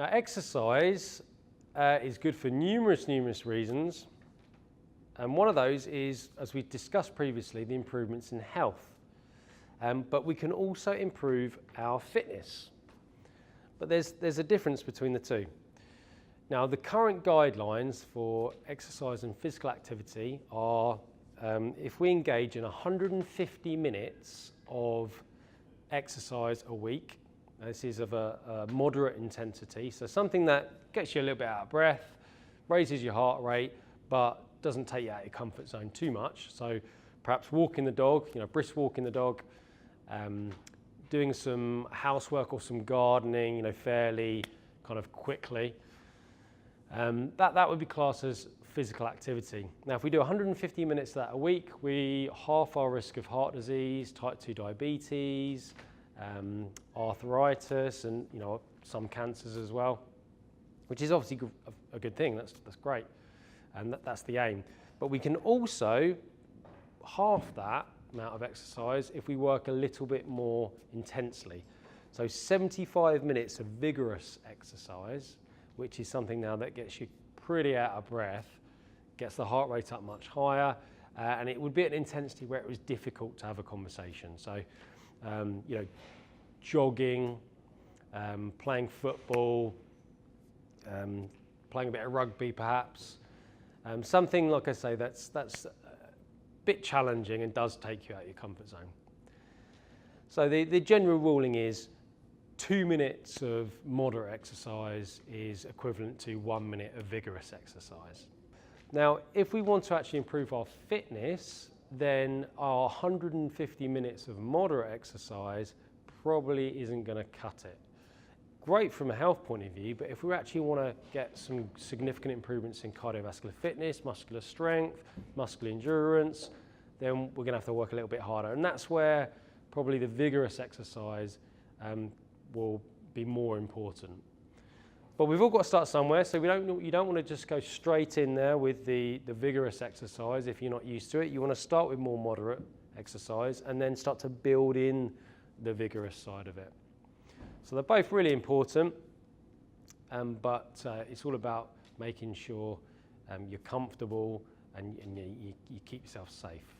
Now, exercise is good for numerous reasons. And one of those is, as we discussed previously, the improvements in health. But we can also improve our fitness. But there's a difference between the two. Now, the current guidelines for exercise and physical activity are if we engage in 150 minutes of exercise a week, this is of a moderate intensity, so something that gets you a little bit out of breath, raises your heart rate, but doesn't take you out of your comfort zone too much. So perhaps walking the dog, brisk walking the dog, doing some housework or some gardening, fairly kind of quickly. That would be classed as physical activity. Now, if we do 150 minutes of that a week, we half our risk of heart disease, type 2 diabetes, arthritis, and some cancers as well, which is obviously a good thing. That's great, and that's the aim. But we can also half that amount of exercise if we work a little bit more intensely. So 75 minutes of vigorous exercise, which is something now that gets you pretty out of breath, gets the heart rate up much higher, and it would be at an intensity where it was difficult to have a conversation. So, jogging, playing football, playing a bit of rugby perhaps, something, like I say, that's a bit challenging and does take you out of your comfort zone. So the general ruling is 2 minutes of moderate exercise is equivalent to 1 minute of vigorous exercise. Now, if we want to actually improve our fitness, then our 150 minutes of moderate exercise probably isn't going to cut it. Great from a health point of view, but if we actually want to get some significant improvements in cardiovascular fitness, muscular strength, muscular endurance, then we're going to have to work a little bit harder. And that's where probably the vigorous exercise will be more important. But we've all got to start somewhere, so you don't want to just go straight in there with the vigorous exercise if you're not used to it. You want to start with more moderate exercise and then start to build in the vigorous side of it. So they're both really important, but it's all about making sure you're comfortable and you keep yourself safe.